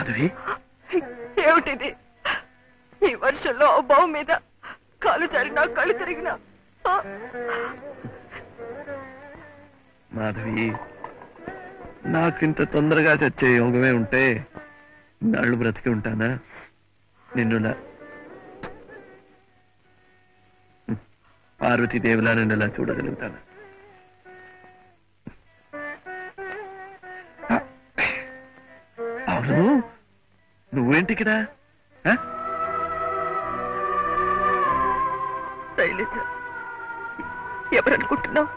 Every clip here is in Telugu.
మాధవి, ఏమిటిది? ఈ వర్షంలో బావు మీద కాలు జారినా కళ్ళు తిరిగినా మాధవి, నాకింత తొందరగా చచ్చే యోగమే ఉంటే నాళ్ళు బ్రతికి ఉంటానా? నిన్నులా పార్వతీదేవిలా నిన్నులా చూడగలుగుతానా? అవును, నువ్వేంటి ఇక్కడ? శైలజ, ఎవరనుకుంటున్నావు?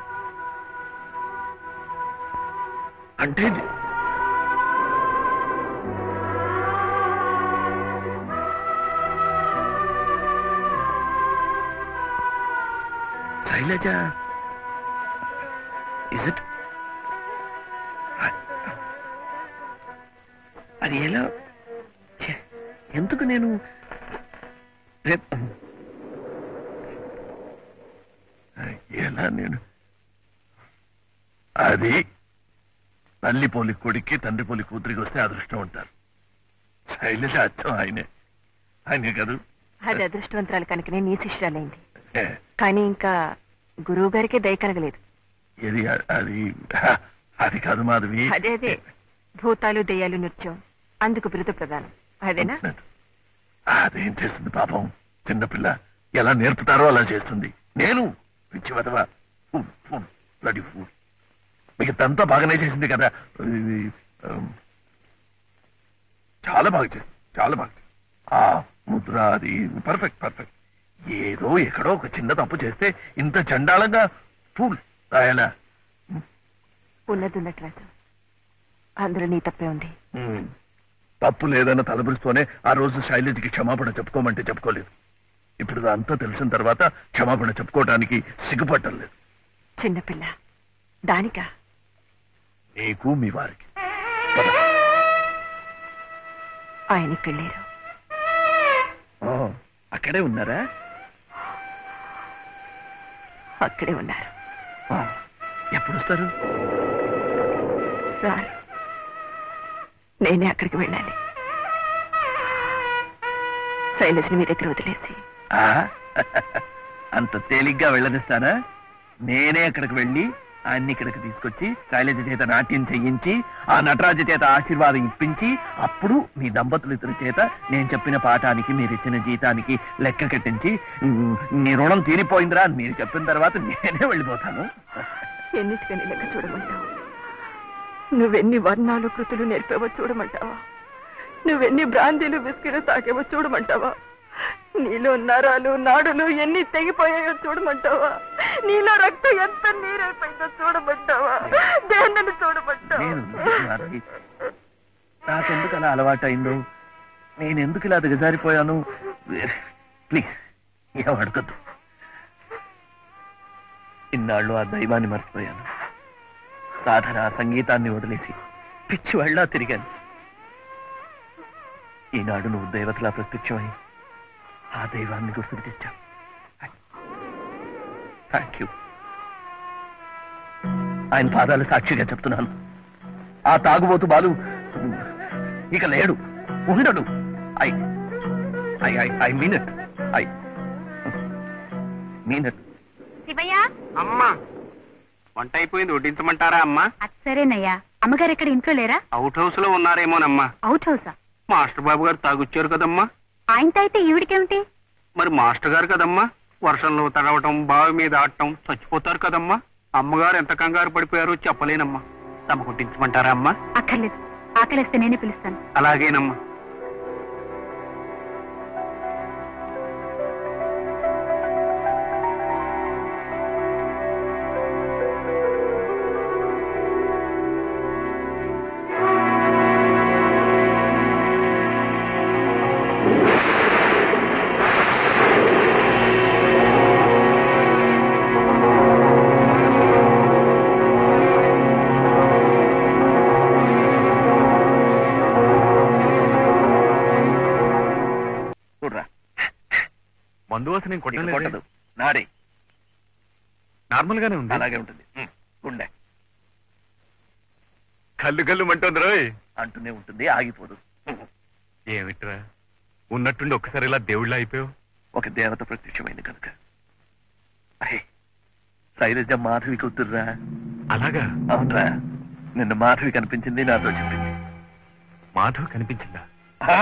అంటే శైలజ, ఇస్ ఇట్? అది ఎలా? ఎందుకు నేను ఎలా నేను అది తల్లి పోలి కొడుక్కి తండ్రి పోలి కూతురికి వస్తే అదృష్టం ఉంటారు. శైలజ అచ్చం ఆయనే కాదు. అది అదృష్టవంతరాలు కనుకనే నీ శిష్యురాలైంది. కానీ ఇంకా గురువు గారికి దయ కలగలేదు. ఏది? అది అది కాదు మాధవి. అదే భూతాలు దెయ్యాలు నృత్యం, అందుకు బిరుదు ప్రధానం. అదేనా? అదేం చేస్తుంది పాపం, చిన్నపిల్ల. ఎలా నేర్పుతారో అలా చేస్తుంది. నేను పిచ్చి వదవా, బ్లడీ ఫూల్. మిగతంతా బాగానే చేసింది కదా. చాలా బాగా చేసింది, చాలా బాగా చేసింది. ఆ ముద్ర అది పర్ఫెక్ట్. ఏదో ఎక్కడో ఒక చిన్న తప్పు చేస్తే ఇంత చండాలంగా ఫూల్ రాయాలా? ఉన్నది రాసు, అందులో నీ తప్పే ఉంది. తప్పు లేదన్న తలబిరుస్తూనే ఆ రోజు శైలజకి క్షమాపణ చెప్పుకోమంటే చెప్పుకోలేదు. ఇప్పుడు అంతా తెలిసిన తర్వాత క్షమాపణ చెప్పుకోవడానికి సిగ్గుపట్టం లేదు. చిన్నపిల్ల దానికా? నీకు మీ వారికి. ఆయన ఇక్కడ లేరు. అక్కడే ఉన్నారా? అక్కడే ఉన్నారు. ఎప్పుడు వస్తారు? రారు, నేనే అక్కడికి వెళ్ళాలి. శైలజని మీ దగ్గర వదిలేసి. అంత తేలిగ్గా వెళ్ళనిస్తానా? నేనే అక్కడికి వెళ్ళి ఆయన్ని ఇక్కడికి తీసుకొచ్చి శైలజ చేత నాట్యం చెయ్యించి ఆ నటరాజు చేత ఆశీర్వాదం ఇప్పించి అప్పుడు మీ దంపతులు ఇద్దరి చేత నేను చెప్పిన పాఠానికి మీరిచ్చిన జీతానికి లెక్క కట్టించి నీ రుణం తీరిపోయిందిరా మీరు చెప్పిన తర్వాత నేనే వెళ్ళిపోతాను. ఎన్నిటికని లెక్క చూడమంటావు? నువ్వెన్ని వర్ణాలు కృతులు నేర్పేవో చూడమంటావా? నువ్వెన్ని బ్రాందీలు బిస్కీలు తాకేవో చూడమంటావా? నీలో నరాలు నాడులు ఎన్ని తెగిపోయాయో చూడమంటావా? నీలో రక్తం ఎంత నీరైపోయిందో చూడమంటావా? దేన్నని చూడమంటావా? నాకెందుకు అలా అలవాటైందో, నేనెందుకు ఇలా దిగజారిపోయాను? ప్లీజ్ ఏం అడగద్దు. ఇన్నాళ్ళు ఆ దైవాన్ని మర్చిపోయాను. సాధన సంగీతాన్ని వదిలేసి పిచ్చి వాళ్ళ తిరిగాను. ఈనాడు నువ్వు దేవతలా ప్రత్యక్షమై ఆ దైవాన్ని గుర్తుకు తెచ్చావు. Thank you. ఆయన పాదాలు సాక్షిగా చెప్తున్నాను, ఆ తాగుబోతు బాలు ఇక లేడు, ఉండడు. I mean it. శివయ్య, అమ్మా వంట అయిపోయింది, వడ్డించమంటారా అమ్మా? సరేనయ్యా. అమ్మగారు ఎక్కడ ఇంట్లో లేరా? అవుట్ హౌస్ లో ఉన్నారేమోనమ్మా. అవుట్ హౌసా? మాస్టర్ బాబు గారు తాగొచ్చారు కదమ్మా. ఆయనతో అయితే ఈవిడికేమిటి? మరి మాస్టర్ గారు కదమ్మా, వర్షంలో తడవటం బావి మీద ఆడటం చచ్చిపోతారు కదమ్మా. అమ్మగారు ఎంత కంగారు పడిపోయారో చెప్పలేనమ్మా. తమ కొట్టించమంటారా అమ్మా? అక్కర్లేదు, ఆకలిస్తే నేనే పిలుస్తాను. అలాగేనమ్మా. మందువాసన కొట్టదు, నాడే నార్మల్ గానే ఉంది. అలాగే ఉంటుంది. గుండె కళ్ళు కళ్ళు మంటుంది రోయ్ అంటూనే ఉంటుంది, ఆగిపోదు. ఏమిట్రా ఉన్నట్టుండి ఒక్కసారి ఇలా దేవుళ్ళ అయిపోయావు. ఒక దేవత ప్రత్యక్షమైంది కనుక. అహే, శైలజ మాధవి కూతుర్రా. అలాగా? అవునరా, నిన్న మాధవి కనిపించింది, నాతో చెప్పింది. మాధవ్ కనిపించిందా? ఆ